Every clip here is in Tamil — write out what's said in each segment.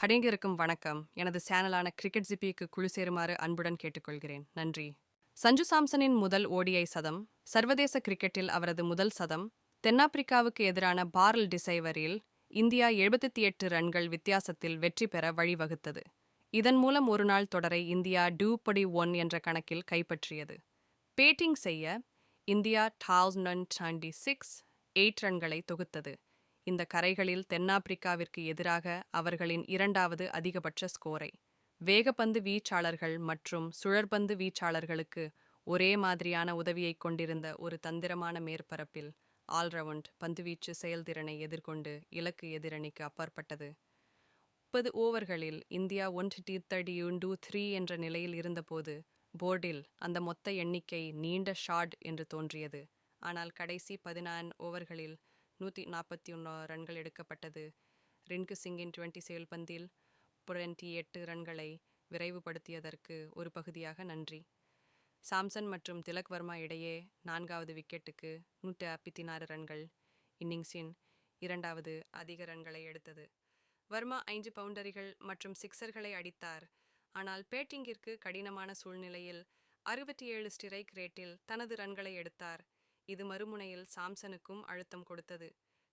அனைவருக்கும் வணக்கம். எனது சேனலான கிரிக்கெட் ஜிபிக்கு குழு சேருமாறு அன்புடன் கேட்டுக்கொள்கிறேன். நன்றி. சஞ்சு சாம்சனின் முதல் ஓடிஐ சதம், சர்வதேச கிரிக்கெட்டில் அவரது முதல் சதம், தென்னாப்பிரிக்காவுக்கு எதிரான பாரல் டிசைவரில் இந்தியா 78 ரன்கள் வித்தியாசத்தில் வெற்றி பெற வழிவகுத்தது. இதன் மூலம் ஒருநாள் தொடரை இந்தியா 2-1 என்ற கணக்கில் கைப்பற்றியது. பேட்டிங் செய்ய இந்தியா 1096 8 ரன்களை தொகுத்தது. இந்த கரைகளில் தென்னாப்பிரிக்காவிற்கு எதிராக அவர்களின் இரண்டாவது அதிகபட்ச ஸ்கோரை. வேகப்பந்து வீச்சாளர்கள் மற்றும் சுழற்பந்து வீச்சாளர்களுக்கு ஒரே மாதிரியான உதவியை கொண்டிருந்த ஒரு தந்திரமான மேற்பரப்பில் ஆல்ரவுண்ட் பந்துவீச்சு செயல்திறனை எதிர்கொண்டு இலக்கு எதிரணிக்கு அப்பாற்பட்டது. 30 ஓவர்களில் இந்தியா 133 என்ற நிலையில் இருந்தபோது போர்டில் அந்த மொத்த எண்ணிக்கை நீண்ட ஷாட் என்று தோன்றியது. ஆனால் கடைசி 14 ஓவர்களில் 141 ரன்கள் எடுக்கப்பட்டது. ரிங்கு சிங்கின் 20 செயல்பந்தில் 28 ரன்களை விரைவுபடுத்தியதற்கு ஒரு பகுதியாக நன்றி. சாம்சன் மற்றும் திலக் வர்மா இடையே 4வது விக்கெட்டுக்கு 156 ரன்கள் இன்னிங்ஸின் இரண்டாவது அதிக ரன்களை எடுத்தது. வர்மா 5 பவுண்டரிகள் மற்றும் சிக்சர்களை அடித்தார். ஆனால் பேட்டிங்கிற்கு கடினமான சூழ்நிலையில் 67 ஸ்ட்ரைக் ரேட்டில் தனது ரன்களை எடுத்தார். இது மறுமுனையில் சாம்சனுக்கும் அழுத்தம் கொடுத்தது.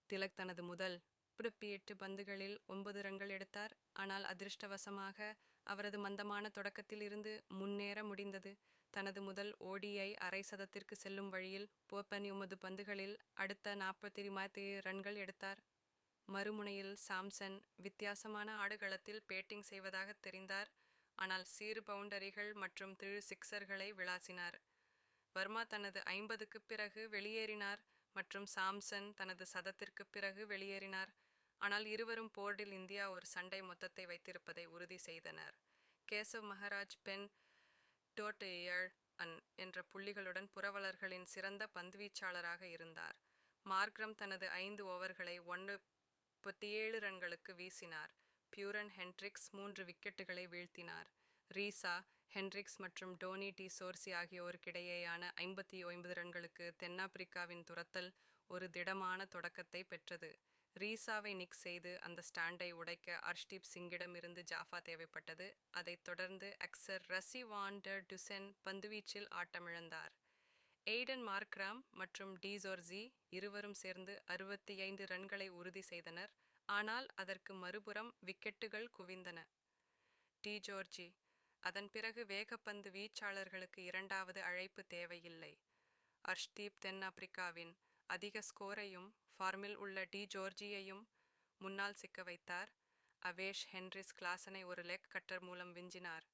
திலக் தனது முதல் 8 பந்துகளில் 9 ரன்கள் எடுத்தார். ஆனால் அதிர்ஷ்டவசமாக அவரது மந்தமான தொடக்கத்தில் இருந்து முன்னேற முடிந்தது. தனது முதல் ஓடிஐ அரை சதத்திற்கு செல்லும் வழியில் 9 பந்துகளில் அடுத்த 47 ரன்கள் எடுத்தார். மறுமுனையில் சாம்சன் வித்தியாசமான ஆடுகளத்தில் பேட்டிங் செய்வதாக தெரிந்தார். ஆனால் சிறு பவுண்டரிகள் மற்றும் 3 சிக்சர்களை விளாசினார். வர்மா தனது 50க்கு பிறகு வெளியேறினார் மற்றும் சாம்சன் தனது சதத்திற்கு பிறகு வெளியேறினார். ஆனால் இருவரும் போர்டில் இந்தியா ஒரு சண்டை மொத்தத்தை வைத்திருப்பதை உறுதி செய்தனர். கேசவ் மகாராஜ் பென் டோட்இயர் என்ற புள்ளிகளுடன் புரவலர்களின் சிறந்த பந்துவீச்சாளராக இருந்தார். மார்க்ரம் தனது 5 ஓவர்களை 97 ரன்களுக்கு வீசினார். பியூரன் ஹென்ட்ரிக்ஸ் 3 விக்கெட்டுகளை வீழ்த்தினார். ரீசா ஹென்ட்ரிக்ஸ் மற்றும் டோனி டி சோர்சி ஆகியோருக்கிடையேயான 59 ரன்களுக்கு தென்னாப்பிரிக்காவின் துரத்தல் ஒரு திடமான தொடக்கத்தை பெற்றது. ரீசாவை நிக் செய்து அந்த ஸ்டாண்டை உடைக்க அர்ஷ்தீப் சிங்கிடம் இருந்து ஜாஃபா தேவைப்பட்டது. அதைத் தொடர்ந்து எக்ஸர் ரசி வான் டெர் டுசென் பந்துவீச்சில் ஆட்டமிழந்தார். எய்டன் மார்க்ராம் மற்றும் டி ஜோர்ஜி இருவரும் சேர்ந்து 65 ரன்களை உறுதி செய்தனர். ஆனால் அதற்கு மறுபுறம் விக்கெட்டுகள் குவிந்தன. டி ஜோர்ஜி அதன் பிறகு வேகப்பந்து வீச்சாளர்களுக்கு இரண்டாவது அழைப்பு தேவையில்லை. அர்ஷ்தீப் தென்னாப்பிரிக்காவின் அதிக ஸ்கோரையும் ஃபார்மில் உள்ள டி ஜோர்ஜியையும் முன்னால் சிக்க வைத்தார். அவேஷ் ஹென்ரிஸ் கிளாசனை ஒரு லெக் கட்டர் மூலம் விஞ்சினார்.